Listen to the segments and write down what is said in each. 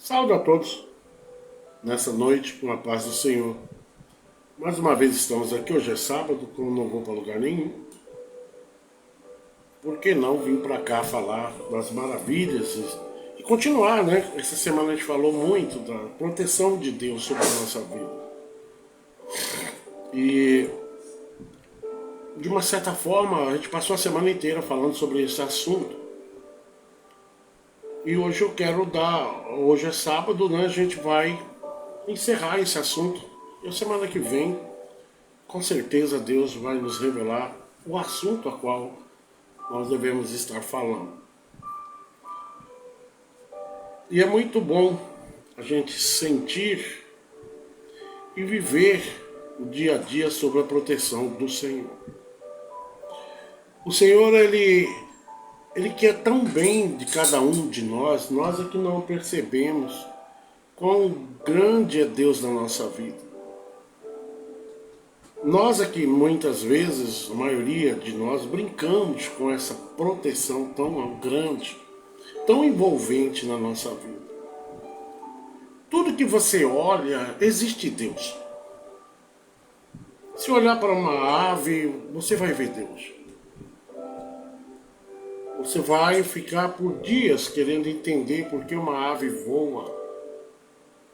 Saúde a todos nessa noite com a paz do Senhor. Mais uma vez estamos aqui, hoje é sábado, como não vou para lugar nenhum. Por que não vir para cá falar das maravilhas e continuar, né? Essa semana a gente falou muito da proteção de Deus sobre a nossa vida. E de uma certa forma a gente passou a semana inteira falando sobre esse assunto. E hoje eu quero hoje é sábado, né? A gente vai encerrar esse assunto. E a semana que vem, com certeza Deus vai nos revelar o assunto a qual nós devemos estar falando. E é muito bom a gente sentir e viver o dia a dia sob a proteção do Senhor. O Senhor, Ele quer tão bem de cada um de nós é que não percebemos quão grande é Deus na nossa vida. Nós aqui muitas vezes, a maioria de nós, brincamos com essa proteção tão grande, tão envolvente na nossa vida. Tudo que você olha, existe Deus. Se olhar para uma ave, você vai ver Deus. Você vai ficar por dias querendo entender por que uma ave voa,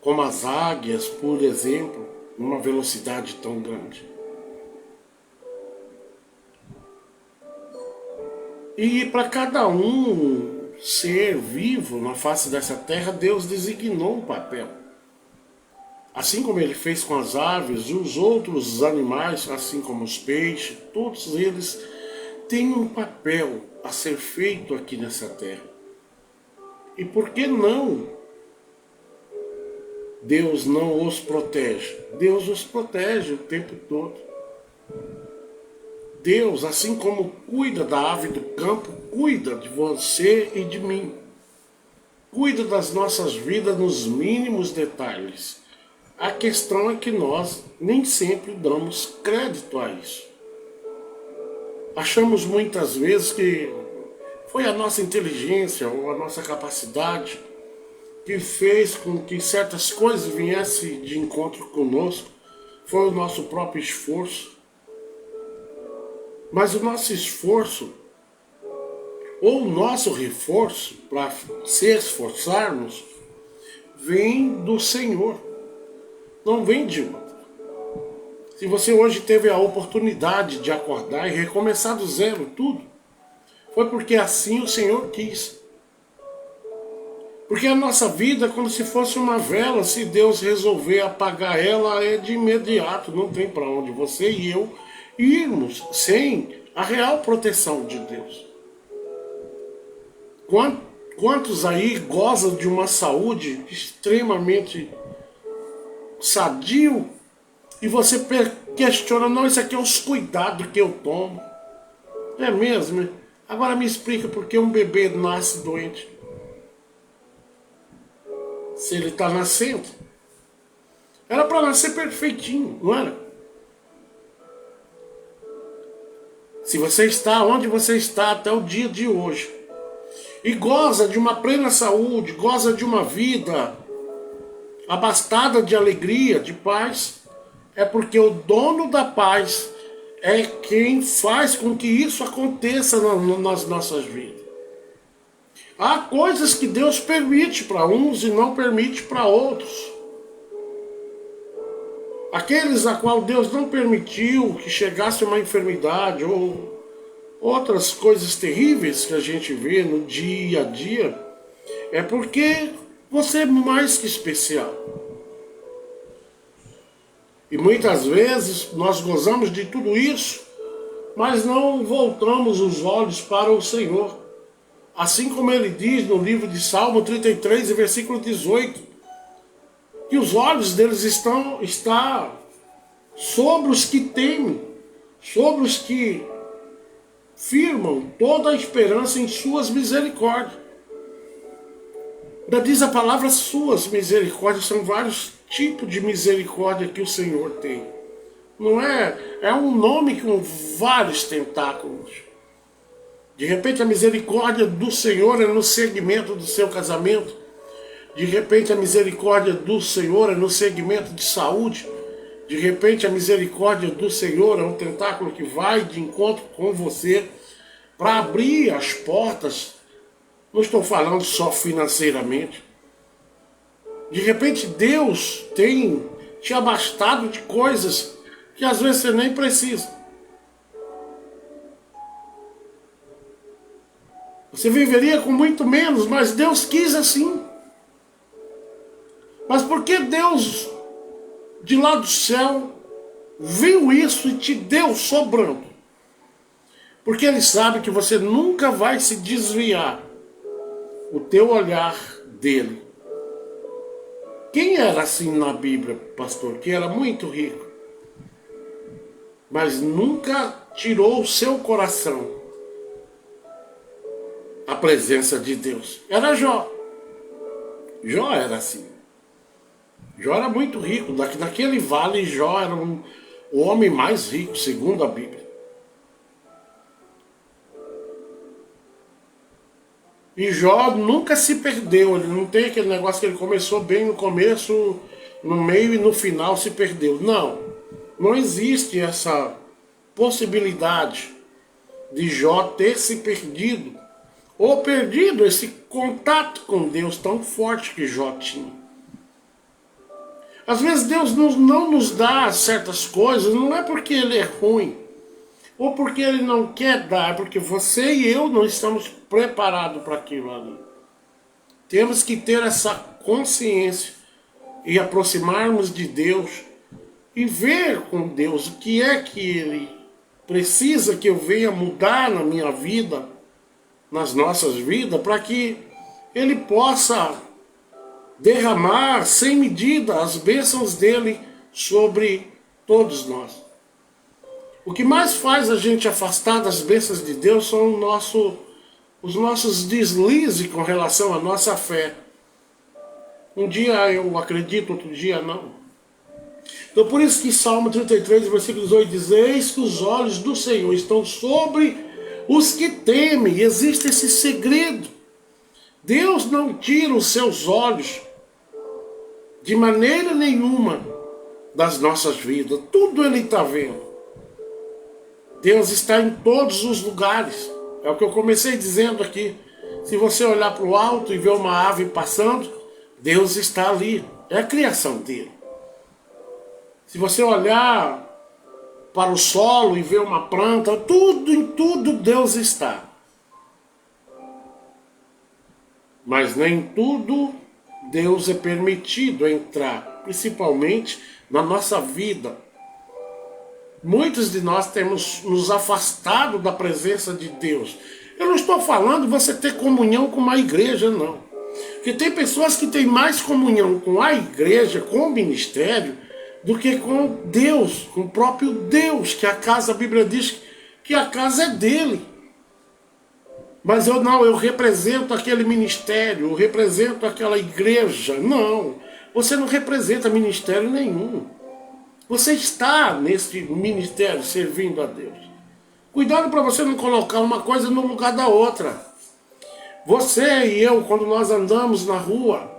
como as águias, por exemplo, numa velocidade tão grande. E para cada ser vivo na face dessa terra, Deus designou um papel. Assim como Ele fez com as aves e os outros animais, assim como os peixes, todos eles têm um papel a ser feito aqui nessa terra. E por que não Deus não os protege? Deus os protege o tempo todo. Deus, assim como cuida da ave do campo, cuida de você e de mim. Cuida das nossas vidas nos mínimos detalhes. A questão é que nós nem sempre damos crédito a isso. Achamos muitas vezes que foi a nossa inteligência ou a nossa capacidade que fez com que certas coisas viessem de encontro conosco. Foi o nosso próprio esforço. Mas o nosso esforço, ou o nosso reforço para se esforçarmos, vem do Senhor, não vem de outro. Se você hoje teve a oportunidade de acordar e recomeçar do zero tudo, foi porque assim o Senhor quis. Porque a nossa vida é como se fosse uma vela, se Deus resolver apagar ela, é de imediato, não tem para onde você e eu irmos sem a real proteção de Deus. Quantos aí gozam de uma saúde extremamente sadio e você questiona, não, isso aqui é os cuidados que eu tomo. É mesmo, né? Agora me explica por que um bebê nasce doente. Se ele está nascendo, era para nascer perfeitinho, não era? Se você está onde você está até o dia de hoje e goza de uma plena saúde, goza de uma vida abastada de alegria, de paz, é porque o dono da paz é quem faz com que isso aconteça nas nossas vidas. Há coisas que Deus permite para uns e não permite para outros. Aqueles a qual Deus não permitiu que chegasse uma enfermidade ou outras coisas terríveis que a gente vê no dia a dia, é porque você é mais que especial. E muitas vezes nós gozamos de tudo isso, mas não voltamos os olhos para o Senhor. Assim como ele diz no livro de Salmo 33, versículo 18, que os olhos deles estão sobre os que temem, sobre os que firmam toda a esperança em suas misericórdias. Diz a palavra suas misericórdias, são vários tipos de misericórdia que o Senhor tem. Não é? É um nome com vários tentáculos. De repente a misericórdia do Senhor é no segmento do seu casamento. De repente a misericórdia do Senhor é no segmento de saúde. De repente a misericórdia do Senhor é um tentáculo que vai de encontro com você para abrir as portas. Não estou falando só financeiramente. De repente Deus tem te abastado de coisas que às vezes você nem precisa. Você viveria com muito menos, mas Deus quis assim. Mas por que Deus, de lá do céu, viu isso e te deu sobrando? Porque Ele sabe que você nunca vai se desviar o teu olhar dele. Quem era assim na Bíblia, pastor? Que era muito rico, mas nunca tirou o seu coração a presença de Deus. Era Jó. Jó era assim. Jó era muito rico. Naquele vale, Jó era o homem mais rico, segundo a Bíblia. E Jó nunca se perdeu. Ele não tem aquele negócio que ele começou bem no começo, no meio e no final se perdeu. Não. Não existe essa possibilidade de Jó ter se perdido, ou perdido esse contato com Deus tão forte que Jó tinha. Às vezes Deus não nos dá certas coisas, não é porque Ele é ruim, ou porque Ele não quer dar, é porque você e eu não estamos preparados para aquilo ali. Temos que ter essa consciência e aproximarmos de Deus e ver com Deus o que é que Ele precisa que eu venha mudar na minha vida, nas nossas vidas, para que Ele possa derramar sem medida as bênçãos dele sobre todos nós. O que mais faz a gente afastar das bênçãos de Deus são os nossos deslizes com relação à nossa fé. Um dia eu acredito, outro dia não. Então por isso que Salmo 33, versículos 8 diz: eis que os olhos do Senhor estão sobre os que temem. Existe esse segredo. Deus não tira os seus olhos de maneira nenhuma das nossas vidas. Tudo Ele está vendo. Deus está em todos os lugares. É o que eu comecei dizendo aqui. Se você olhar para o alto e ver uma ave passando, Deus está ali. É a criação dele. Se você olhar para o solo e ver uma planta, em tudo Deus está. Mas nem tudo Deus é permitido entrar, principalmente na nossa vida. Muitos de nós temos nos afastado da presença de Deus. Eu não estou falando você ter comunhão com uma igreja, não. Porque tem pessoas que têm mais comunhão com a igreja, com o ministério, do que com Deus, com o próprio Deus, que a casa, a Bíblia diz que a casa é dele. Mas eu represento aquele ministério, eu represento aquela igreja. Não, você não representa ministério nenhum. Você está nesse ministério servindo a Deus. Cuidado para você não colocar uma coisa no lugar da outra. Você e eu, quando nós andamos na rua,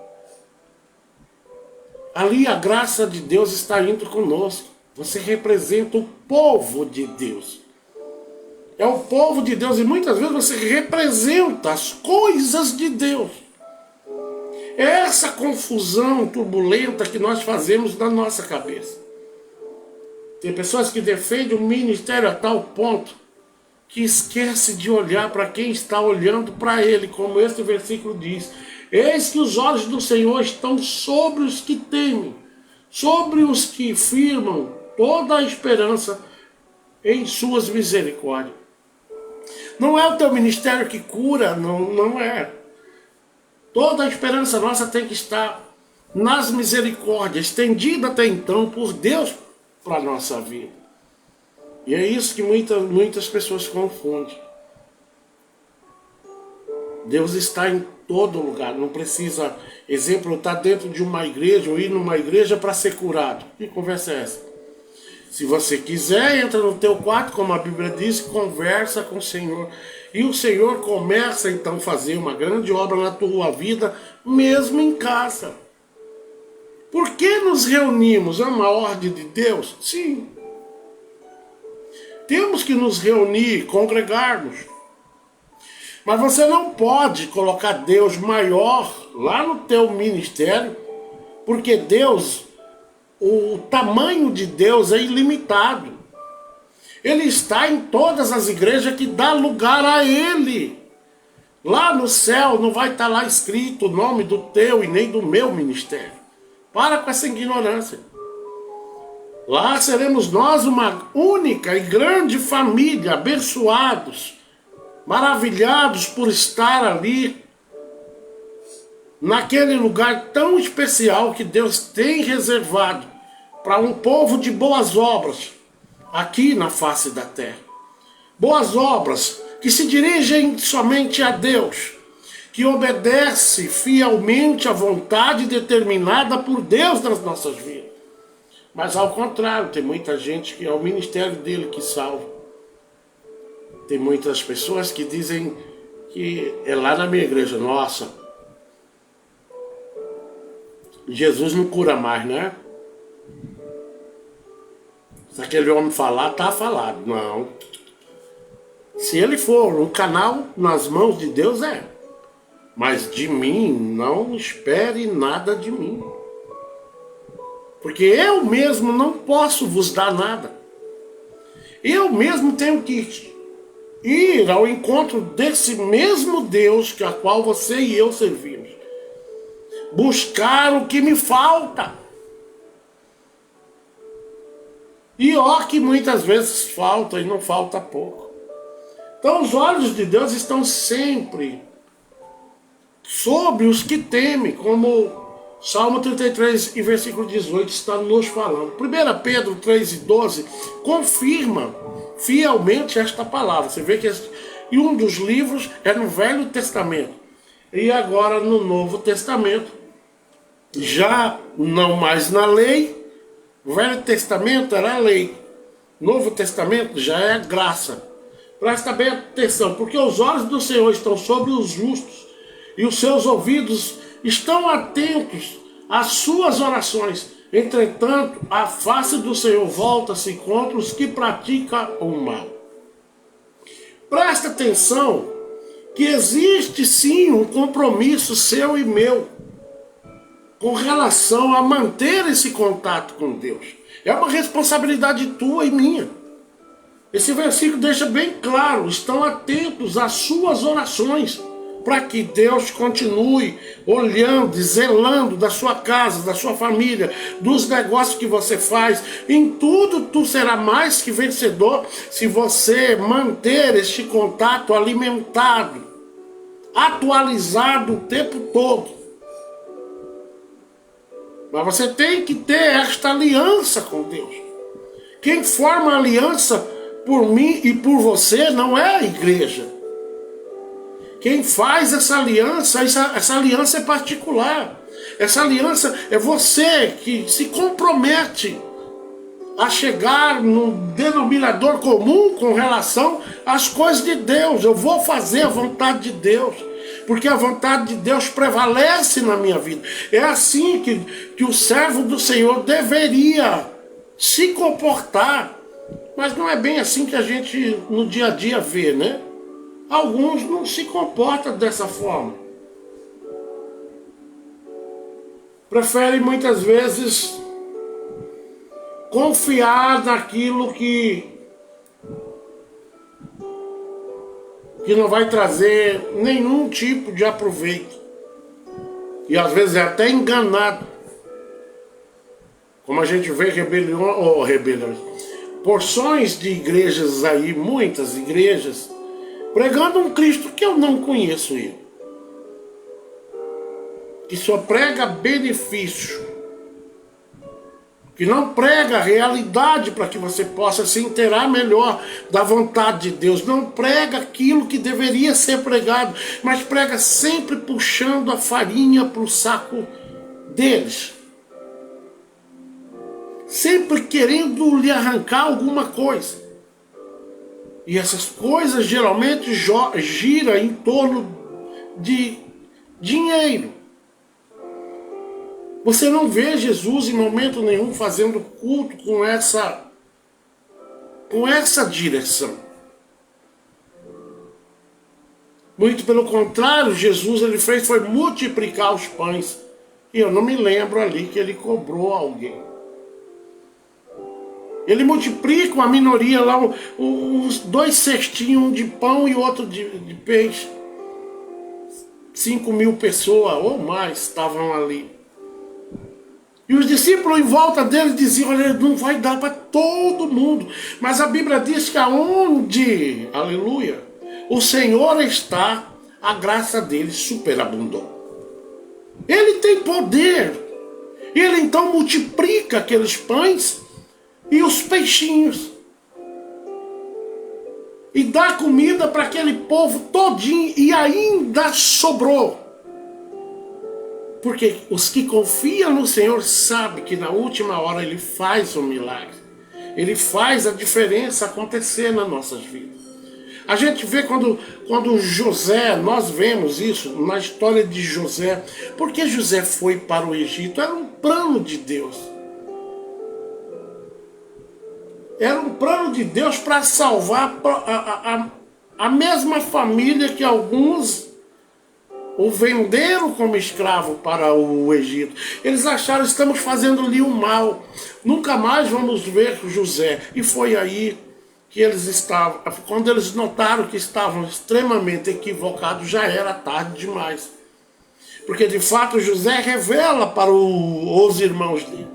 ali a graça de Deus está indo conosco. Você representa o povo de Deus. É o povo de Deus e muitas vezes você representa as coisas de Deus. É essa confusão turbulenta que nós fazemos na nossa cabeça. Tem pessoas que defendem o ministério a tal ponto que esquece de olhar para quem está olhando para ele, como este versículo diz. Eis que os olhos do Senhor estão sobre os que temem, sobre os que firmam toda a esperança em suas misericórdias. Não é o teu ministério que cura, não é. Toda a esperança nossa tem que estar nas misericórdias, estendida até então por Deus para a nossa vida. E é isso que muitas pessoas confundem. Deus está em todo lugar, não precisa, exemplo, estar dentro de uma igreja ou ir numa igreja para ser curado. Que conversa é essa? Se você quiser, entra no teu quarto, como a Bíblia diz, conversa com o Senhor. E o Senhor começa então a fazer uma grande obra na tua vida, mesmo em casa. Por que nos reunimos? É uma ordem de Deus? Sim. Temos que nos reunir, congregarmos. Mas você não pode colocar Deus maior lá no teu ministério, porque Deus, o tamanho de Deus é ilimitado. Ele está em todas as igrejas que dá lugar a Ele. Lá no céu não vai estar lá escrito o nome do teu e nem do meu ministério. Para com essa ignorância. Lá seremos nós uma única e grande família, abençoados, maravilhados por estar ali, naquele lugar tão especial que Deus tem reservado para um povo de boas obras, aqui na face da terra. Boas obras que se dirigem somente a Deus, que obedece fielmente à vontade determinada por Deus nas nossas vidas. Mas ao contrário, tem muita gente que é o ministério dele que salva. Tem muitas pessoas que dizem que é lá na minha igreja, nossa, Jesus não cura mais, né? Se aquele homem falar, tá falado. Não. Se ele for um canal nas mãos de Deus, é. Mas de mim, não espere nada de mim. Porque eu mesmo não posso vos dar nada. Eu mesmo tenho que ir ao encontro desse mesmo Deus que a qual você e eu servimos. Buscar o que me falta. E ó que muitas vezes falta e não falta pouco. Então os olhos de Deus estão sempre sobre os que temem, como Salmo 33 e versículo 18 está nos falando. 1 Pedro 3 e 12 confirma fielmente esta palavra. Você vê que e um dos livros é no Velho Testamento. E agora no Novo Testamento, já não mais na lei. O Velho Testamento era a lei. Novo Testamento já é a graça. Presta bem atenção, porque os olhos do Senhor estão sobre os justos e os seus ouvidos estão atentos às suas orações. Entretanto, a face do Senhor volta-se contra os que praticam o mal. Presta atenção que existe sim um compromisso seu e meu com relação a manter esse contato com Deus. É uma responsabilidade tua e minha. Esse versículo deixa bem claro, estão atentos às suas orações, para que Deus continue olhando e zelando da sua casa, da sua família, dos negócios que você faz. Em tudo tu será mais que vencedor se você manter este contato alimentado, atualizado o tempo todo. Mas você tem que ter esta aliança com Deus. Quem forma a aliança por mim e por você não é a igreja. Quem faz essa aliança é particular. Essa aliança é você que se compromete a chegar num denominador comum com relação às coisas de Deus. Eu vou fazer a vontade de Deus, porque a vontade de Deus prevalece na minha vida. É assim que o servo do Senhor deveria se comportar. Mas não é bem assim que a gente no dia a dia vê, né? Alguns não se comportam dessa forma. Preferem muitas vezes confiar naquilo que não vai trazer nenhum tipo de aproveito. E às vezes é até enganado. Como a gente vê rebeliões. Porções de igrejas aí, muitas igrejas, pregando um Cristo que eu não conheço ele. Que só prega benefício. Que não prega realidade para que você possa se inteirar melhor da vontade de Deus. Não prega aquilo que deveria ser pregado, mas prega sempre puxando a farinha para o saco deles. sempre querendo lhe arrancar alguma coisa. E essas coisas geralmente giram em torno de dinheiro. Você não vê Jesus em momento nenhum fazendo culto com essa direção. Muito pelo contrário, Jesus ele fez foi multiplicar os pães. E eu não me lembro ali que ele cobrou alguém. Ele multiplica uma minoria lá, os 2 cestinhos, um de pão e outro de peixe. 5.000 pessoas ou mais estavam ali. E os discípulos em volta dele diziam, olha, não vai dar para todo mundo. Mas a Bíblia diz que aonde, aleluia, o Senhor está, a graça dele superabundou. Ele tem poder. Ele então multiplica aqueles pães e os peixinhos. E dá comida para aquele povo todinho e ainda sobrou. Porque os que confiam no Senhor sabem que na última hora Ele faz um milagre. Ele faz a diferença acontecer nas nossas vidas. A gente vê quando José, nós vemos isso na história de José. Porque José foi para o Egito? Era um plano de Deus. Era um plano de Deus para salvar a mesma família que alguns o venderam como escravo para o Egito. Eles acharam, estamos fazendo-lhe o mal. Nunca mais vamos ver José. E foi aí que eles estavam, quando eles notaram que estavam extremamente equivocados, já era tarde demais. Porque de fato José revela para os irmãos dele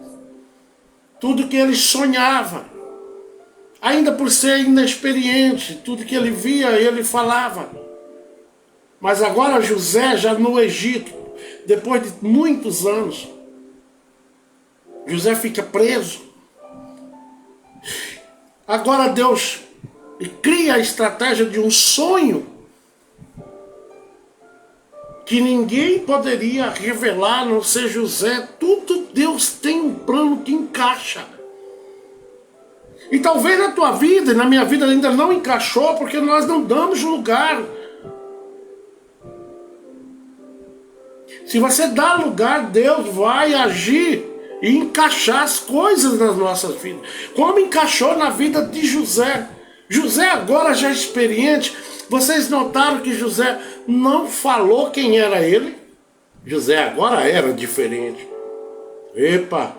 tudo que ele sonhava. Ainda por ser inexperiente, tudo que ele via, ele falava. Mas agora José, já no Egito, depois de muitos anos, José fica preso. Agora Deus cria a estratégia de um sonho que ninguém poderia revelar, a não ser José. Tudo Deus tem um plano que encaixa. E talvez na tua vida e na minha vida ainda não encaixou, porque nós não damos lugar. Se você dá lugar, Deus vai agir e encaixar as coisas nas nossas vidas. Como encaixou na vida de José. José agora já é experiente. Vocês notaram que José não falou quem era ele? José agora era diferente. Epa!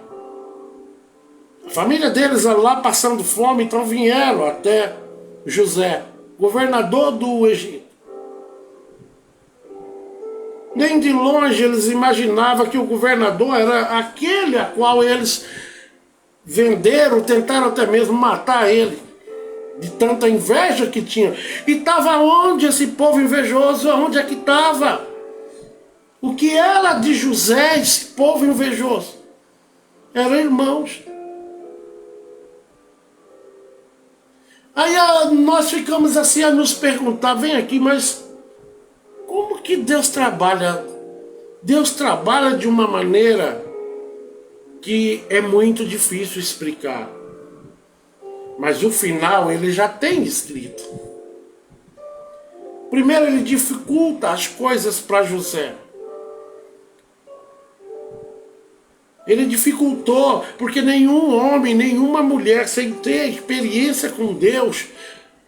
A família deles lá passando fome, então vieram até José, governador do Egito. Nem de longe eles imaginavam que o governador era aquele a qual eles venderam, tentaram até mesmo matar ele, de tanta inveja que tinha. E estava onde esse povo invejoso? Onde é que estava? O que era de José, esse povo invejoso? Eram irmãos. Aí nós ficamos assim a nos perguntar, vem aqui, mas como que Deus trabalha? Deus trabalha de uma maneira que é muito difícil explicar. Mas o final ele já tem escrito. Primeiro ele dificulta as coisas para José. Ele dificultou, porque nenhum homem, nenhuma mulher, sem ter experiência com Deus,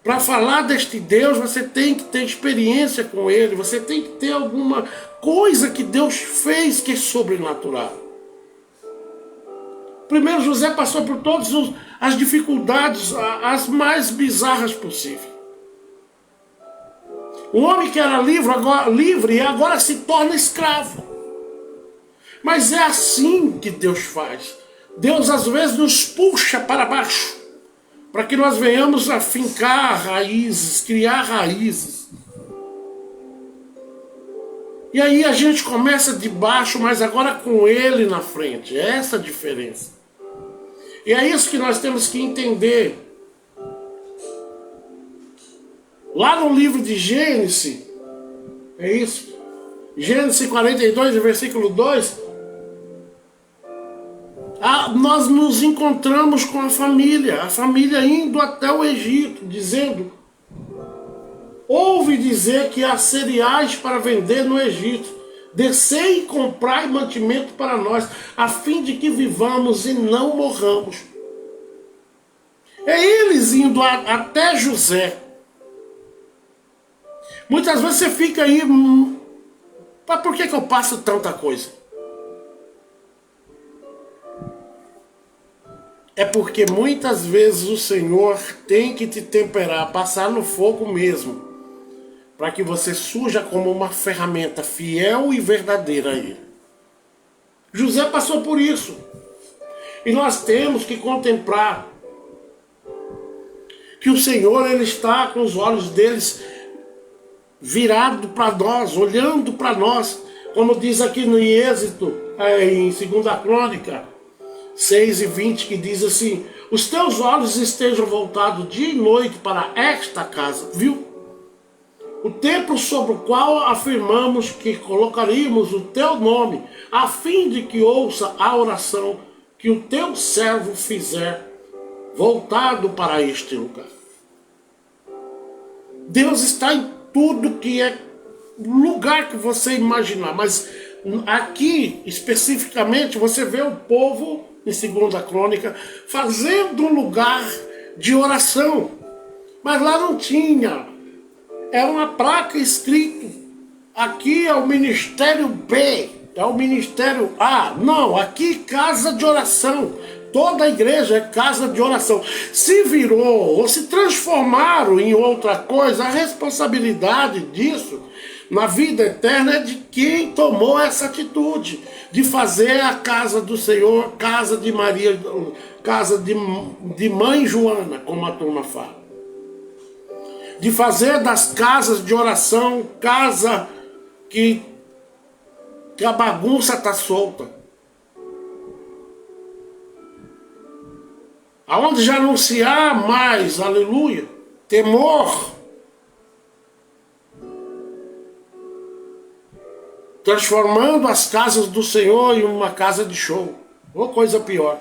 para falar deste Deus, você tem que ter experiência com Ele, você tem que ter alguma coisa que Deus fez que é sobrenatural. Primeiro José passou por todas as dificuldades, as mais bizarras possíveis. O homem que era livre agora se torna escravo. Mas é assim que Deus faz. Deus às vezes nos puxa para baixo, para que nós venhamos a fincar raízes, criar raízes. E aí a gente começa de baixo, mas agora com Ele na frente. É essa a diferença. E é isso que nós temos que entender. Lá no livro de Gênesis, é isso. Gênesis 42, versículo 2. Nós nos encontramos com a família indo até o Egito, dizendo: ouve dizer que há cereais para vender no Egito. Descei e comprai mantimento para nós, a fim de que vivamos e não morramos. É eles indo até José. Muitas vezes você fica aí, mas por que eu passo tanta coisa? É porque muitas vezes o Senhor tem que te temperar, passar no fogo mesmo, para que você surja como uma ferramenta fiel e verdadeira a Ele. José passou por isso. E nós temos que contemplar que o Senhor, Ele está com os olhos deles virado para nós, olhando para nós, como diz aqui no Êxodo, em 2 Crônica 6:20, que diz assim: os teus olhos estejam voltados dia e noite para esta casa, viu? O templo sobre o qual afirmamos que colocaríamos o teu nome, a fim de que ouça a oração que o teu servo fizer, voltado para este lugar. Deus está em tudo que é lugar que você imaginar, mas aqui especificamente você vê o povo em 2 Crônica fazendo um lugar de oração, mas lá não tinha, era uma placa escrito: aqui é o ministério B, é o ministério A. Não, aqui casa de oração. Toda a igreja é casa de oração. Se virou ou se transformaram em outra coisa, a responsabilidade disso na vida eterna é de quem tomou essa atitude de fazer a casa do Senhor, casa de Maria, casa de mãe Joana, como a turma fala. De fazer das casas de oração casa que a bagunça está solta. Aonde já não se há mais, aleluia, temor, transformando as casas do Senhor em uma casa de show, ou coisa pior.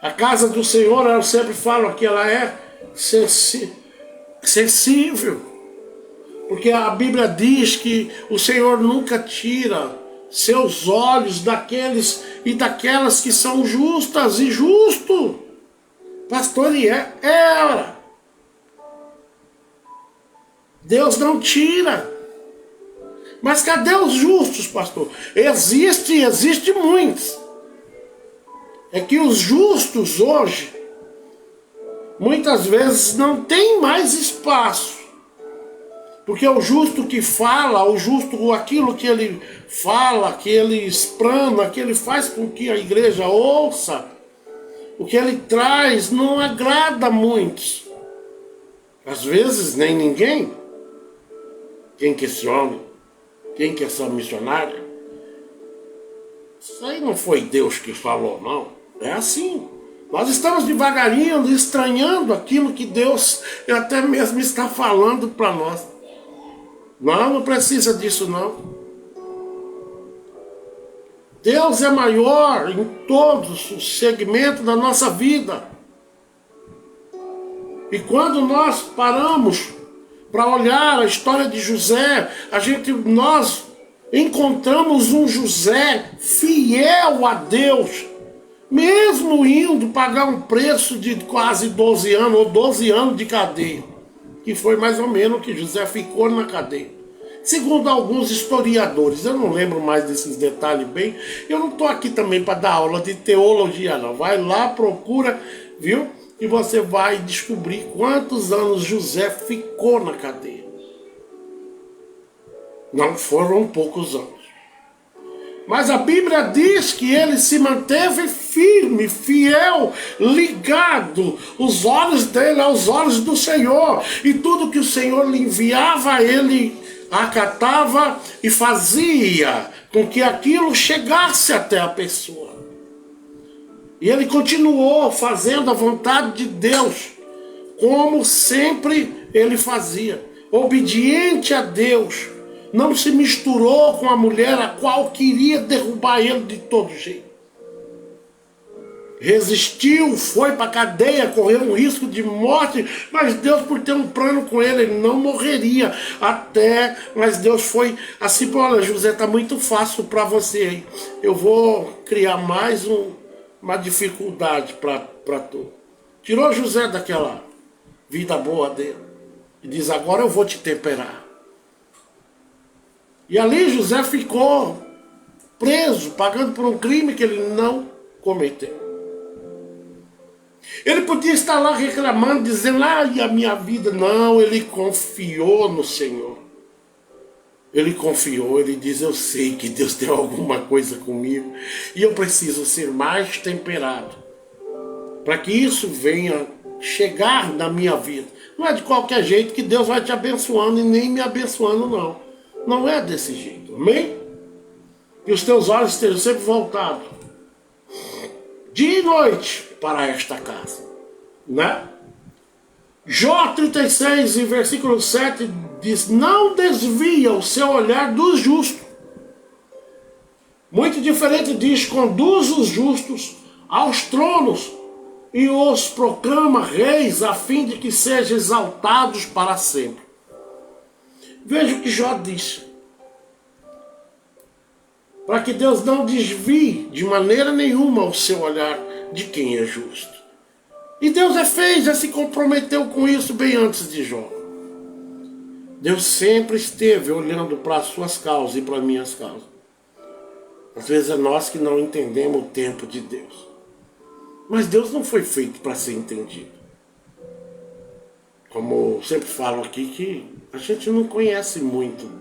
A casa do Senhor, eu sempre falo que ela é sensível, porque a Bíblia diz que o Senhor nunca tira seus olhos daqueles e daquelas que são justas e justo. Pastor, e ela. Deus não tira. Mas cadê os justos, pastor? Existe muitos. É que os justos hoje, muitas vezes não tem mais espaço. Porque o justo que fala, o justo, aquilo que ele fala, que ele explana, que ele faz com que a igreja ouça, o que ele traz não agrada a muitos. Às vezes nem ninguém. Quem que é esse homem? Quem que é essa missionária? Isso aí não foi Deus que falou, não. É assim. Nós estamos devagarinho estranhando aquilo que Deus até mesmo está falando para nós. Não precisa disso não. Deus é maior em todos os segmentos da nossa vida. E quando nós paramos para olhar a história de José, nós encontramos um José fiel a Deus, mesmo indo pagar um preço de quase 12 anos, ou 12 anos de cadeia, que foi mais ou menos o que José ficou na cadeia. Segundo alguns historiadores, eu não lembro mais desses detalhes bem, eu não estou aqui também para dar aula de teologia não, vai lá, procura, viu? E você vai descobrir quantos anos José ficou na cadeia. Não foram poucos anos. Mas a Bíblia diz que ele se manteve firme, fiel, ligado, os olhos dele aos olhos do Senhor. E tudo que o Senhor lhe enviava, ele acatava e fazia com que aquilo chegasse até a pessoa. E ele continuou fazendo a vontade de Deus, como sempre ele fazia, obediente a Deus, não se misturou com a mulher a qual queria derrubar ele de todo jeito. Resistiu, foi para a cadeia, correu um risco de morte, mas Deus, por ter um plano com ele, ele não morreria mas Deus foi assim: olha, José, está muito fácil para você, hein? Eu vou criar mais uma dificuldade para tu. Tirou José daquela vida boa dele e diz: agora eu vou te temperar. E ali José ficou preso, pagando por um crime que ele não cometeu. Ele podia estar lá reclamando, dizendo: ai, a minha vida. Não, ele confiou no Senhor. Ele confiou, ele diz: eu sei que Deus tem alguma coisa comigo e eu preciso ser mais temperado para que isso venha chegar na minha vida. Não é de qualquer jeito que Deus vai te abençoando e nem me abençoando, não. Não é desse jeito, amém? Que os teus olhos estejam sempre voltados dia e noite para esta casa, né? Jó 36, em versículo 7, diz: não desvia o seu olhar dos justos. Muito diferente diz: conduz os justos aos tronos e os proclama reis, a fim de que sejam exaltados para sempre. Veja o que Jó diz. Para que Deus não desvie de maneira nenhuma o seu olhar de quem é justo. E Deus já se comprometeu com isso bem antes de Jó. Deus sempre esteve olhando para as suas causas e para as minhas causas. Às vezes é nós que não entendemos o tempo de Deus. Mas Deus não foi feito para ser entendido. Como eu sempre falo aqui, que a gente não conhece muito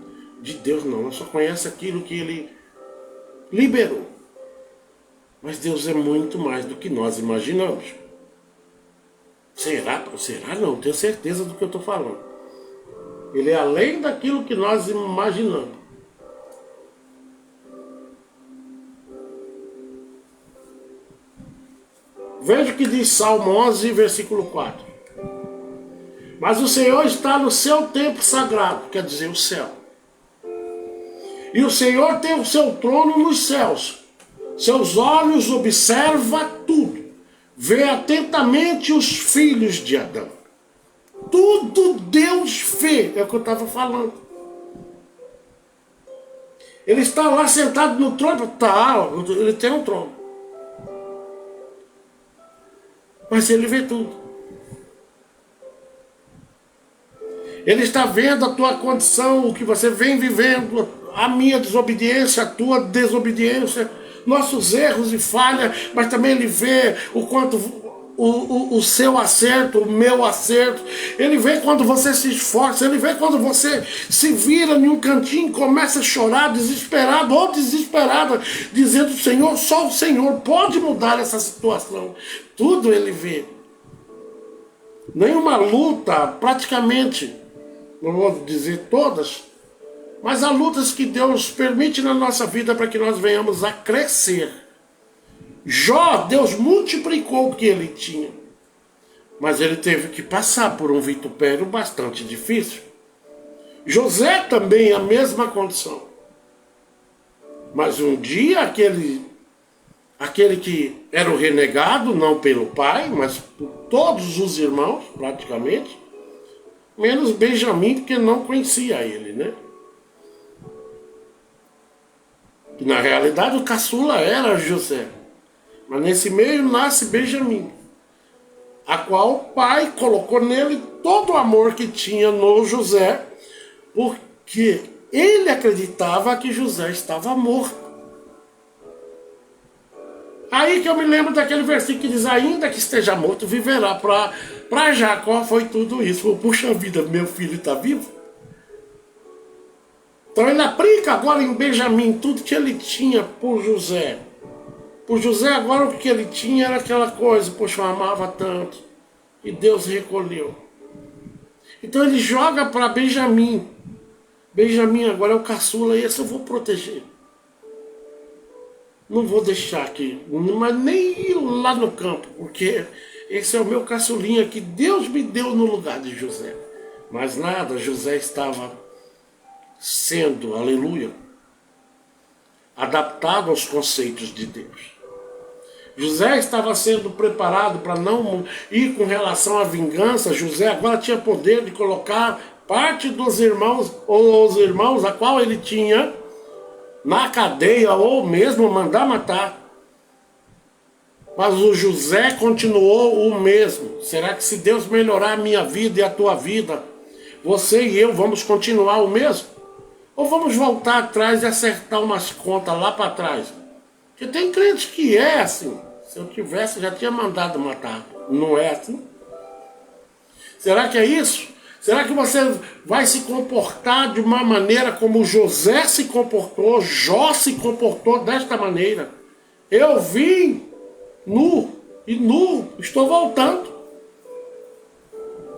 de Deus, não. Nós só conhece aquilo que Ele liberou. Mas Deus é muito mais do que nós imaginamos. Será? Será? Não, tenho certeza do que eu estou falando. Ele é além daquilo que nós imaginamos. Veja o que diz Salmo 11, versículo 4. Mas o Senhor está no seu templo sagrado, quer dizer, o céu. E o Senhor tem o seu trono nos céus. Seus olhos observam tudo. Vê atentamente os filhos de Adão. Tudo Deus vê, é o que eu estava falando. Ele está lá sentado no trono. Tá, ele tem um trono. Mas ele vê tudo. Ele está vendo a tua condição, o que você vem vivendo, a minha desobediência, a tua desobediência, nossos erros e falhas, mas também Ele vê o quanto o seu acerto, o meu acerto. Ele vê quando você se esforça, Ele vê quando você se vira em um cantinho e começa a chorar, desesperado ou desesperada, dizendo: Senhor, só o Senhor pode mudar essa situação. Tudo Ele vê. Nenhuma luta, praticamente, não vou dizer todas, mas há lutas que Deus permite na nossa vida para que nós venhamos a crescer. Jó, Deus multiplicou o que ele tinha, mas ele teve que passar por um vitupério bastante difícil. José também a mesma condição. Mas um dia aquele que era o renegado, não pelo pai, mas por todos os irmãos, praticamente, menos Benjamim, porque não conhecia ele, né? E na realidade o caçula era José. Mas nesse meio nasce Benjamim, a qual o pai colocou nele todo o amor que tinha no José, porque ele acreditava que José estava morto. Aí que eu me lembro daquele versículo que diz: ainda que esteja morto, viverá. Para Jacó foi tudo isso. Puxa vida, meu filho está vivo? Então ele aplica agora em Benjamim tudo que ele tinha por José. Por José agora o que ele tinha era aquela coisa: poxa, eu amava tanto. E Deus recolheu. Então ele joga para Benjamim. Benjamim agora é o caçula e esse eu vou proteger. Não vou deixar aqui, mas nem ir lá no campo, porque esse é o meu caçulinha que Deus me deu no lugar de José. Mas nada, José estava sendo, aleluia, adaptado aos conceitos de Deus. José estava sendo preparado para não ir com relação à vingança. José agora tinha poder de colocar parte dos irmãos, ou os irmãos a qual ele tinha, na cadeia, ou mesmo mandar matar. Mas o José continuou o mesmo. Será que se Deus melhorar a minha vida e a tua vida, você e eu vamos continuar o mesmo? Ou vamos voltar atrás e acertar umas contas lá para trás? Porque tem crente que é assim. Se eu tivesse, já tinha mandado matar. Não é assim? Será que é isso? Será que você vai se comportar de uma maneira como José se comportou, Jó se comportou desta maneira? Eu vim nu, e nu estou voltando.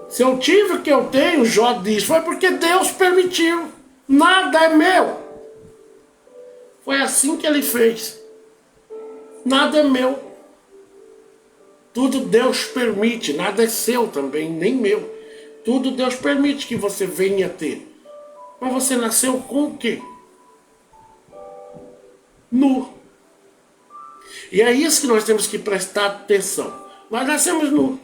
Se eu tive o que eu tenho, Jó diz, foi porque Deus permitiu. Nada é meu. Foi assim que ele fez. Nada é meu. Tudo Deus permite, nada é seu também, nem meu. Tudo Deus permite que você venha ter. Mas você nasceu com o quê? Nu. E é isso que nós temos que prestar atenção. Nós nascemos nu.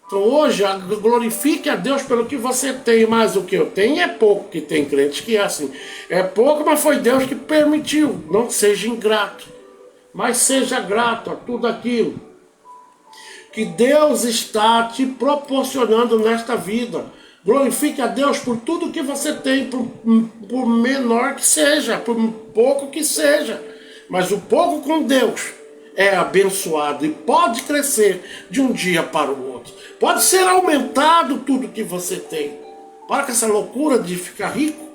Então hoje, glorifique a Deus pelo que você tem, mas o que eu tenho é pouco, que tem crente que é assim. É pouco, mas foi Deus que permitiu. Não seja ingrato, mas seja grato a tudo aquilo que Deus está te proporcionando nesta vida. Glorifique a Deus por tudo que você tem, por menor que seja, por pouco que seja. Mas o pouco com Deus é abençoado e pode crescer de um dia para o outro. Pode ser aumentado tudo que você tem. Para com essa loucura de ficar rico.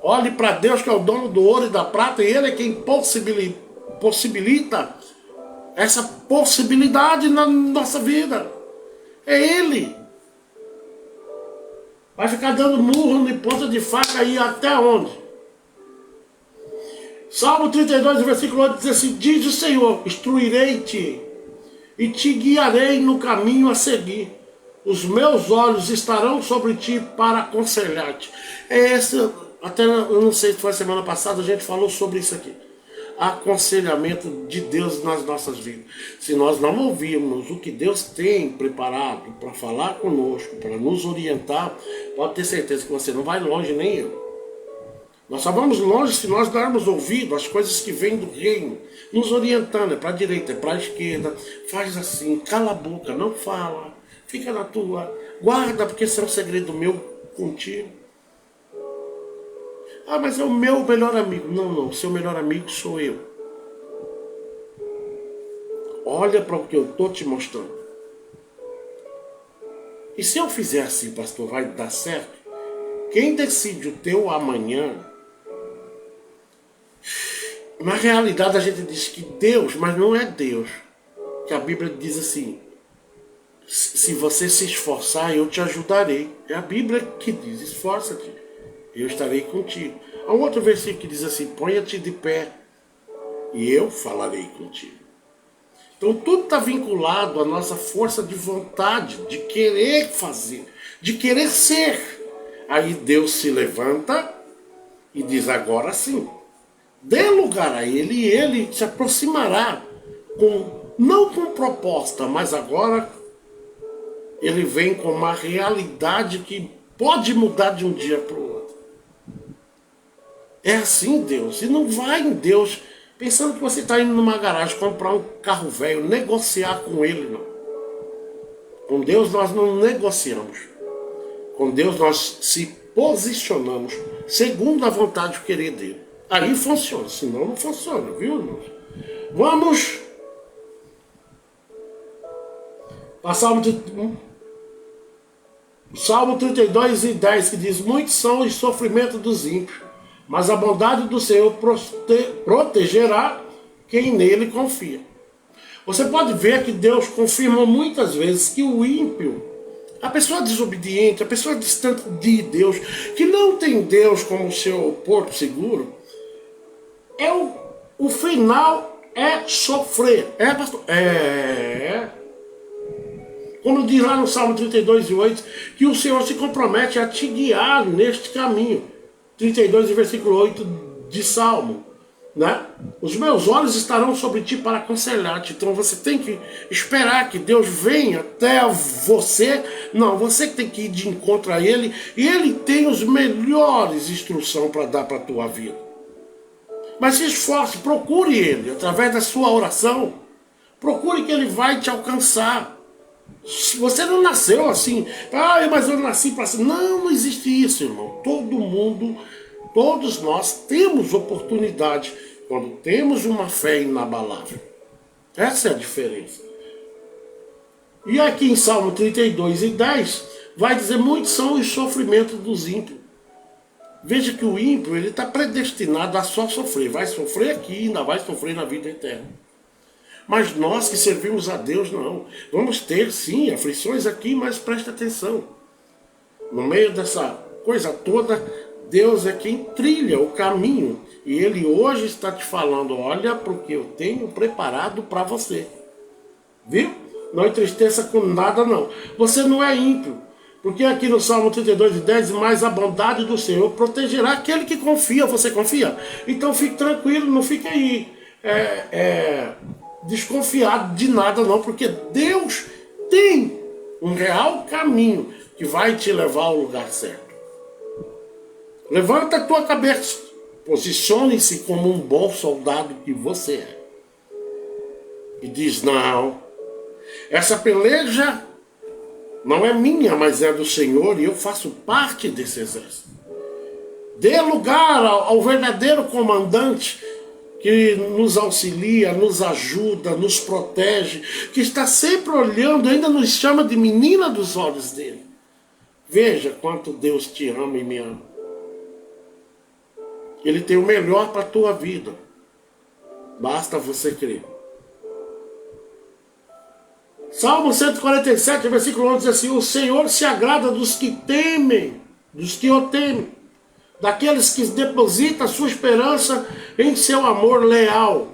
Olhe para Deus, que é o dono do ouro e da prata, e Ele é quem possibilita essa possibilidade na nossa vida. É Ele. Vai ficar dando murro em ponta de faca aí até onde? Salmo 32, versículo 8 diz assim: diz o Senhor, instruirei-te e te guiarei no caminho a seguir. Os meus olhos estarão sobre ti para aconselhar-te. Até eu não sei se foi a semana passada, a gente falou sobre isso aqui. Aconselhamento de Deus nas nossas vidas. Se nós não ouvirmos o que Deus tem preparado para falar conosco, para nos orientar, pode ter certeza que você não vai longe, nem eu. Nós só vamos longe se nós darmos ouvido às coisas que vêm do reino, nos orientando, é para a direita, é para a esquerda, faz assim, cala a boca, não fala, fica na tua, guarda, porque isso é um segredo meu contigo. Ah, mas é o meu melhor amigo. Não, seu melhor amigo sou eu. Olha para o que eu estou te mostrando. E se eu fizer assim, pastor, vai dar certo? Quem decide o teu amanhã, na realidade a gente diz que Deus, mas não é Deus. Que a Bíblia diz assim: se você se esforçar, eu te ajudarei. É a Bíblia que diz: esforça-te, eu estarei contigo. Há um outro versículo que diz assim: ponha-te de pé e eu falarei contigo. Então tudo está vinculado à nossa força de vontade, de querer fazer, de querer ser. Aí Deus se levanta e diz: agora sim, dê lugar a Ele e Ele se aproximará, não com proposta, mas agora Ele vem com uma realidade que pode mudar de um dia para o outro. É assim Deus. E não vai em Deus pensando que você está indo numa garagem comprar um carro velho, negociar com Ele, não. Com Deus nós não negociamos. Com Deus nós se posicionamos segundo a vontade e o querer dele. Aí funciona, senão não funciona, viu, irmãos? Vamos para Salmo 32 e 10, que diz: muitos são os sofrimentos dos ímpios, mas a bondade do Senhor protegerá quem nele confia. Você pode ver que Deus confirma muitas vezes que o ímpio, a pessoa desobediente, a pessoa distante de Deus, que não tem Deus como seu porto seguro, o final é sofrer. É, pastor? É. Como diz lá no Salmo 32:8, que o Senhor se compromete a te guiar neste caminho. 32, versículo 8 de Salmo. Né? Os meus olhos estarão sobre ti para aconselhar-te. Então você tem que esperar que Deus venha até você. Não, você tem que ir de encontro a Ele. E Ele tem os melhores instruções para dar para a tua vida. Mas se esforce, procure Ele através da sua oração. Procure que Ele vai te alcançar. Você não nasceu assim. Mas eu nasci para assim. Não, não existe isso, irmão. Todo mundo, todos nós temos oportunidade quando temos uma fé inabalável. Essa é a diferença. E aqui em Salmo 32:10 vai dizer: muitos são os sofrimentos dos ímpios. Veja que o ímpio ele está predestinado a só sofrer. Vai sofrer aqui e ainda vai sofrer na vida eterna. Mas nós que servimos a Deus, não. Vamos ter, sim, aflições aqui, mas presta atenção. No meio dessa coisa toda, Deus é quem trilha o caminho. E Ele hoje está te falando: olha para o que eu tenho preparado para você. Viu? Não entristeça com nada, não. Você não é ímpio. Porque aqui no Salmo 32:10, mas a bondade do Senhor protegerá aquele que confia. Você confia? Então fique tranquilo, não fique aí desconfiado de nada, não. Porque Deus tem um real caminho que vai te levar ao lugar certo. Levanta a tua cabeça. Posicione-se como um bom soldado que você é. E diz: não, essa peleja não é minha, mas é do Senhor, e eu faço parte desse exército. Dê lugar ao verdadeiro comandante que nos auxilia, nos ajuda, nos protege, que está sempre olhando, ainda nos chama de menina dos olhos dele. Veja quanto Deus te ama e me ama. Ele tem o melhor para a tua vida. Basta você crer. Salmo 147, versículo 11 diz assim: o Senhor se agrada dos que temem, dos que o temem, daqueles que depositam a sua esperança em seu amor leal.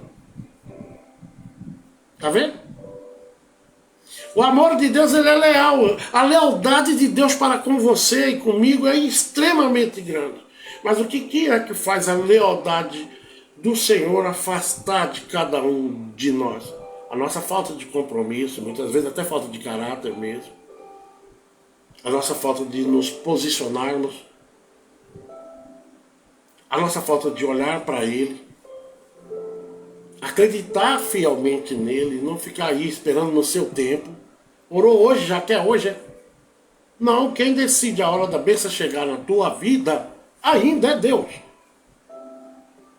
Está vendo? O amor de Deus, ele é leal. A lealdade de Deus para com você e comigo é extremamente grande. Mas o que é que faz a lealdade do Senhor afastar de cada um de nós? A nossa falta de compromisso, muitas vezes até falta de caráter mesmo. A nossa falta de nos posicionarmos. A nossa falta de olhar para Ele. Acreditar fielmente nele, não ficar aí esperando no seu tempo. Orou hoje, já quer hoje. Não, quem decide a hora da bênção chegar na tua vida ainda é Deus.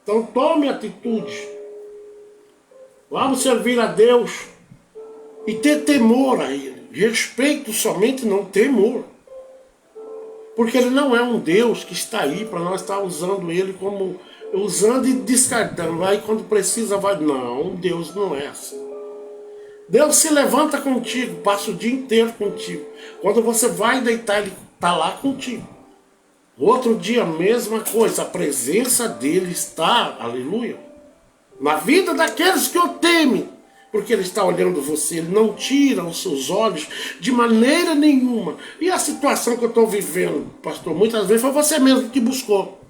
Então tome atitude. Vamos servir a Deus e ter temor a Ele. Respeito somente, não temor. Porque Ele não é um Deus que está aí para nós estar usando Ele como... usando e descartando. Aí quando precisa vai... Não, Deus não é assim. Deus se levanta contigo, passa o dia inteiro contigo. Quando você vai deitar, Ele está lá contigo. Outro dia, a mesma coisa. A presença dEle está, aleluia, na vida daqueles que o temem, porque Ele está olhando você, Ele não tira os seus olhos de maneira nenhuma. E a situação que eu estou vivendo, pastor, muitas vezes foi você mesmo que buscou.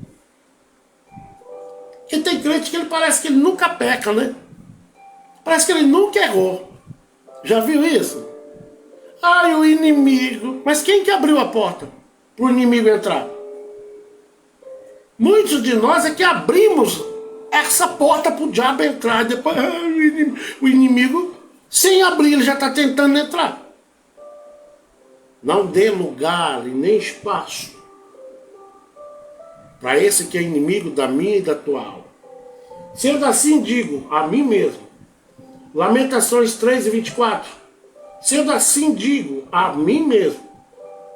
Porque tem crente que ele parece que ele nunca peca, né? Parece que ele nunca errou. Já viu isso? Ai, o inimigo. Mas quem que abriu a porta para o inimigo entrar? Muitos de nós é que abrimos essa porta para o diabo entrar. Depois o inimigo, sem abrir, ele já está tentando entrar. Não dê lugar e nem espaço para esse que é inimigo da minha e da tua alma. Sendo assim, digo a mim mesmo. Lamentações 3:24. Sendo assim, digo a mim mesmo.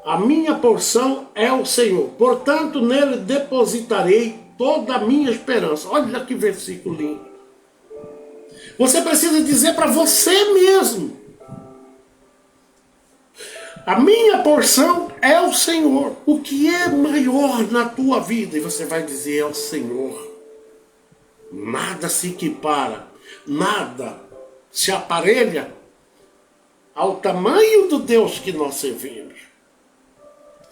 A minha porção é o Senhor. Portanto, nele depositarei toda a minha esperança. Olha que versículo lindo. Você precisa dizer para você mesmo: a minha porção é o Senhor. O que é maior na tua vida? E você vai dizer: é o Senhor. Nada se equipara, nada se aparelha ao tamanho do Deus que nós servimos.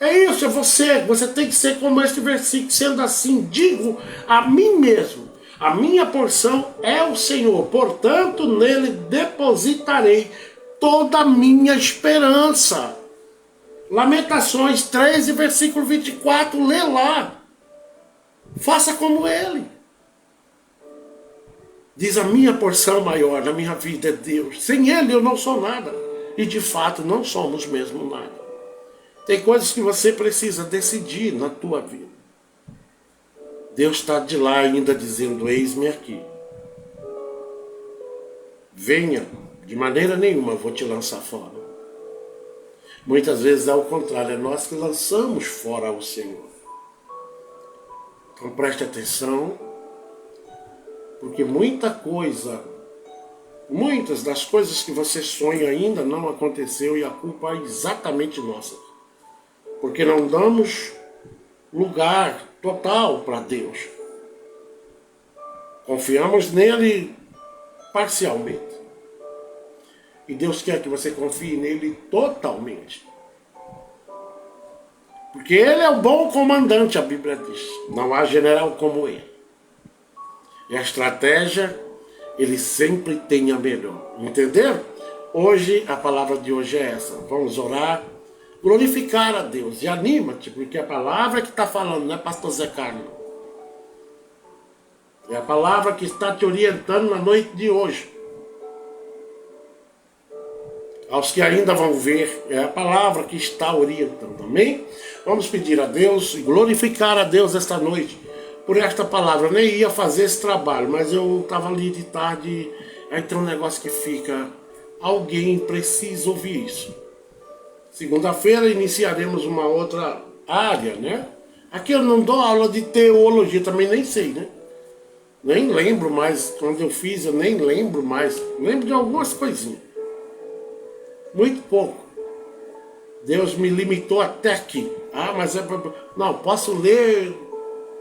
É isso, é você. Você tem que ser como este versículo. Sendo assim, digo a mim mesmo, a minha porção é o Senhor, portanto nele depositarei toda a minha esperança. Lamentações 13, versículo 24, lê lá. Faça como ele. Diz: a minha porção maior na minha vida é Deus. Sem ele eu não sou nada. E de fato não somos mesmo nada. Tem coisas que você precisa decidir na tua vida. Deus está de lá ainda dizendo: eis-me aqui. Venha, de maneira nenhuma vou te lançar fora. Muitas vezes é o contrário, é nós que lançamos fora o Senhor. Então preste atenção, porque muitas das coisas que você sonha ainda não aconteceu, e a culpa é exatamente nossa. Porque não damos lugar total para Deus. Confiamos nele parcialmente. E Deus quer que você confie nele totalmente. Porque ele é o bom comandante, a Bíblia diz. Não há general como ele. E a estratégia, ele sempre tem a melhor. Entenderam? Hoje, a palavra de hoje é essa. Vamos orar, glorificar a Deus. E anima-te, porque a palavra que está falando, não é pastor Zé Carlos. É a palavra que está te orientando na noite de hoje. Aos que ainda vão ver, é a palavra que está orientando, amém? Vamos pedir a Deus e glorificar a Deus esta noite por esta palavra. Eu nem ia fazer esse trabalho, mas eu estava ali de tarde, aí tem um negócio que fica, alguém precisa ouvir isso. Segunda-feira iniciaremos uma outra área, né? Aqui eu não dou aula de teologia, também nem sei, né? Nem lembro mais, quando eu fiz eu nem lembro mais, lembro de algumas coisinhas. Muito pouco. Deus me limitou até aqui. Ah, mas é... Não, posso ler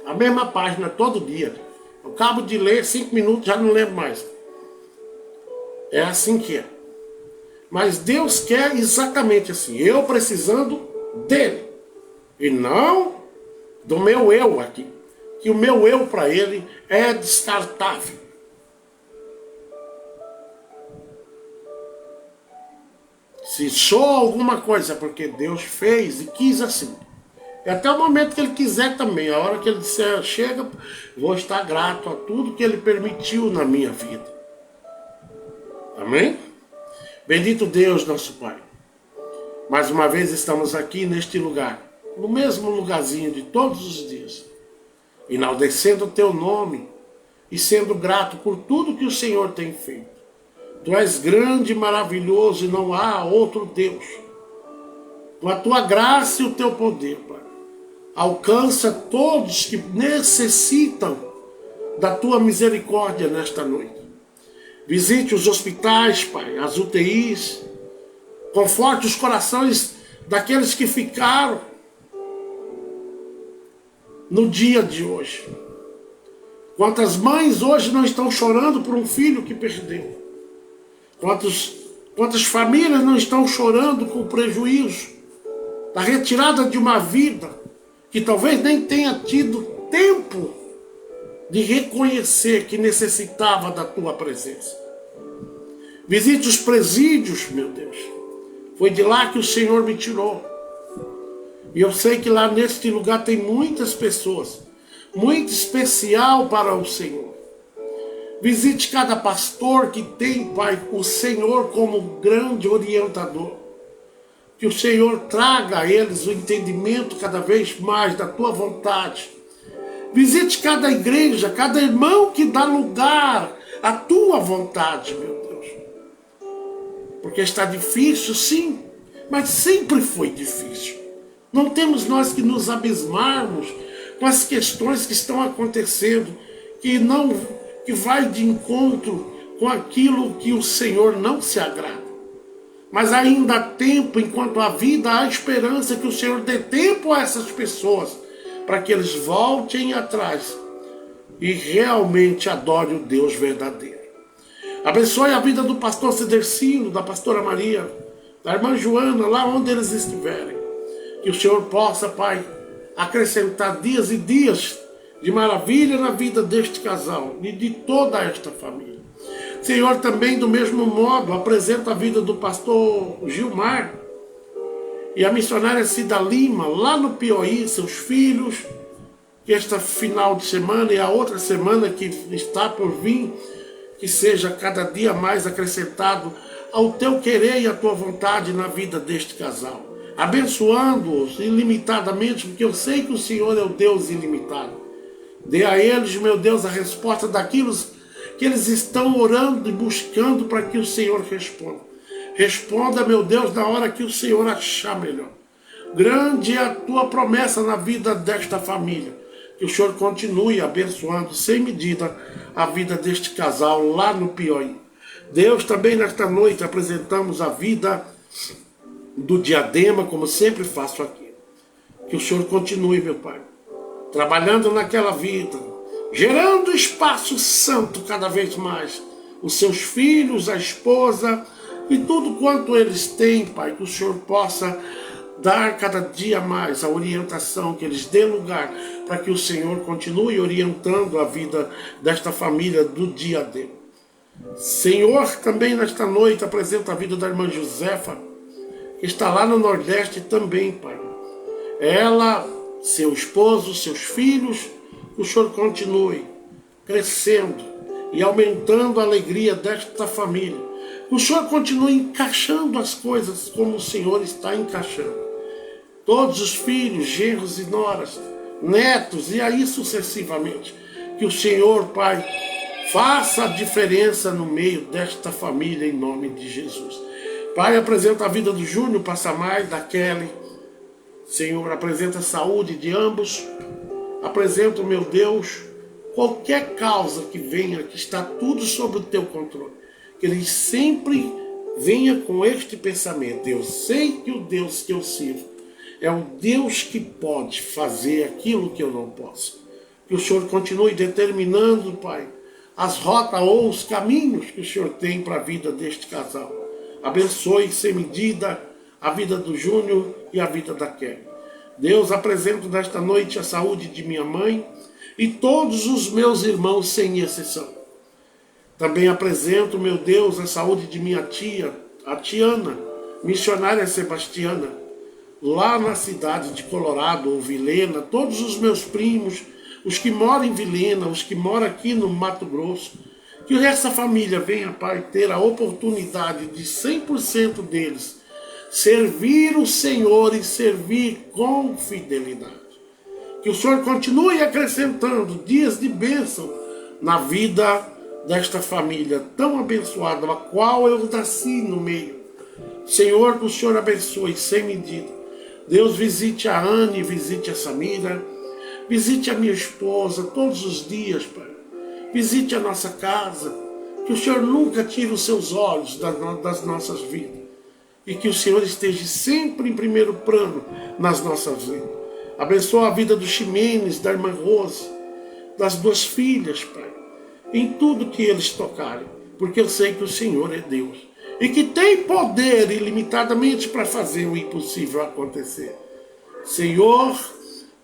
a mesma página todo dia. Eu acabo de ler 5 minutos, já não lembro mais. É assim que é. Mas Deus quer exatamente assim. Eu precisando dele. E não do meu eu aqui. Que o meu eu para ele é descartável. Se sou alguma coisa, porque Deus fez e quis assim. E até o momento que ele quiser também. A hora que ele disser, chega, vou estar grato a tudo que ele permitiu na minha vida. Amém? Bendito Deus, nosso Pai. Mais uma vez estamos aqui neste lugar. No mesmo lugarzinho de todos os dias. Enaldecendo o teu nome. E sendo grato por tudo que o Senhor tem feito. Tu és grande e maravilhoso e não há outro Deus. Com a tua graça e o teu poder, Pai, alcança todos que necessitam da tua misericórdia nesta noite. Visite os hospitais, Pai, as UTIs. Conforte os corações daqueles que ficaram no dia de hoje. Quantas mães hoje não estão chorando por um filho que perdeu? Quantas famílias não estão chorando com o prejuízo da retirada de uma vida que talvez nem tenha tido tempo de reconhecer que necessitava da tua presença. Visite os presídios, meu Deus. Foi de lá que o Senhor me tirou. E eu sei que lá neste lugar tem muitas pessoas, muito especial para o Senhor. Visite cada pastor que tem, Pai, o Senhor como grande orientador. Que o Senhor traga a eles o entendimento cada vez mais da tua vontade. Visite cada igreja, cada irmão que dá lugar à tua vontade, meu Deus. Porque está difícil, sim, mas sempre foi difícil. Não temos nós que nos abismarmos com as questões que estão acontecendo, que vai de encontro com aquilo que o Senhor não se agrada. Mas ainda há tempo, enquanto há vida, há esperança que o Senhor dê tempo a essas pessoas, para que eles voltem atrás e realmente adorem o Deus verdadeiro. Abençoe a vida do pastor Cedercino, da pastora Maria, da irmã Joana, lá onde eles estiverem. Que o Senhor possa, Pai, acrescentar dias e dias de maravilha na vida deste casal e de toda esta família. Senhor, também do mesmo modo, apresenta a vida do pastor Gilmar e a missionária Cida Lima, lá no Piauí, seus filhos, que esta final de semana e a outra semana que está por vir, que seja cada dia mais acrescentado ao teu querer e à tua vontade na vida deste casal, abençoando-os ilimitadamente, porque eu sei que o Senhor é o Deus ilimitado. Dê a eles, meu Deus, a resposta daquilo que eles estão orando e buscando para que o Senhor responda. Responda, meu Deus, na hora que o Senhor achar melhor. Grande é a tua promessa na vida desta família. Que o Senhor continue abençoando sem medida a vida deste casal lá no Piauí. Deus, também nesta noite apresentamos a vida do Diadema, como sempre faço aqui. Que o Senhor continue, meu Pai, trabalhando naquela vida, gerando espaço santo cada vez mais. Os seus filhos, a esposa e tudo quanto eles têm, Pai, que o Senhor possa dar cada dia mais a orientação, que eles dêem lugar para que o Senhor continue orientando a vida desta família do Diadema. Senhor, também nesta noite apresenta a vida da irmã Josefa, que está lá no Nordeste também, Pai. Ela, seu esposo, seus filhos, que o Senhor continue crescendo e aumentando a alegria desta família. Que o Senhor continue encaixando as coisas como o Senhor está encaixando. Todos os filhos, genros e noras, netos, e aí sucessivamente. Que o Senhor, Pai, faça a diferença no meio desta família, em nome de Jesus. Pai, apresenta a vida do Júnior Passamais, da Kelly. Senhor, apresenta a saúde de ambos. Apresenta, meu Deus, qualquer causa que venha, que está tudo sob o teu controle. Que eles sempre venham com este pensamento. Eu sei que o Deus que eu sirvo é o Deus que pode fazer aquilo que eu não posso. Que o Senhor continue determinando, Pai, as rotas ou os caminhos que o Senhor tem para a vida deste casal. Abençoe sem medida a vida do Júnior e a vida da Kelly. Deus, apresento nesta noite a saúde de minha mãe e todos os meus irmãos sem exceção. Também apresento, meu Deus, a saúde de minha tia, a Tiana, missionária Sebastiana, lá na cidade de Colorado ou Vilhena, todos os meus primos, os que moram em Vilhena, os que moram aqui no Mato Grosso, que essa família venha, Pai, ter a oportunidade de 100% deles servir o Senhor e servir com fidelidade. Que o Senhor continue acrescentando dias de bênção na vida desta família tão abençoada, a qual eu nasci no meio. Senhor, que o Senhor abençoe sem medida. Deus, visite a Anne, visite a Samira, visite a minha esposa todos os dias, Pai. Visite a nossa casa. Que o Senhor nunca tire os seus olhos das nossas vidas. E que o Senhor esteja sempre em primeiro plano nas nossas vidas. Abençoa a vida do Ximenes, da irmã Rose, das duas filhas, Pai. Em tudo que eles tocarem. Porque eu sei que o Senhor é Deus. E que tem poder ilimitadamente para fazer o impossível acontecer. Senhor,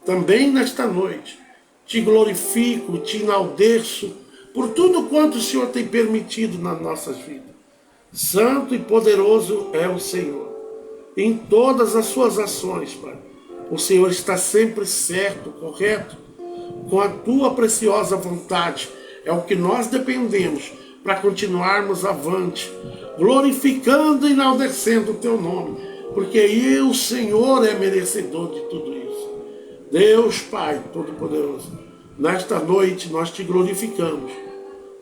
também nesta noite, te glorifico, te enalteço por tudo quanto o Senhor tem permitido nas nossas vidas. Santo e poderoso é o Senhor. Em todas as suas ações, Pai, o Senhor está sempre certo, correto, com a tua preciosa vontade. É o que nós dependemos para continuarmos avante, glorificando e enaltecendo o teu nome, porque o Senhor é merecedor de tudo isso. Deus, Pai Todo-Poderoso, nesta noite nós te glorificamos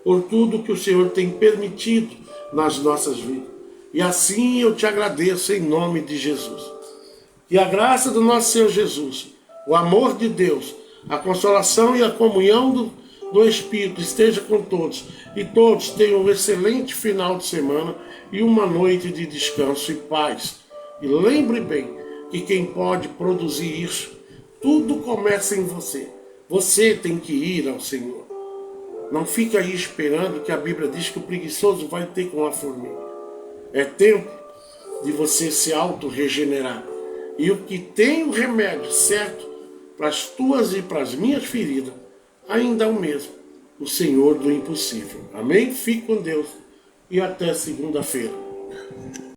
por tudo que o Senhor tem permitido nas nossas vidas. E assim eu te agradeço em nome de Jesus. Que a graça do nosso Senhor Jesus, o amor de Deus, a consolação e a comunhão do Espírito esteja com todos, e todos tenham um excelente final de semana e uma noite de descanso e paz. E lembre bem que quem pode produzir isso, tudo começa em você. Você tem que ir ao Senhor. Não fica aí esperando, que a Bíblia diz que o preguiçoso vai ter com a formiga. É tempo de você se auto-regenerar. E o que tem o remédio certo para as tuas e para as minhas feridas, ainda é o mesmo, o Senhor do impossível. Amém? Fique com Deus e até segunda-feira.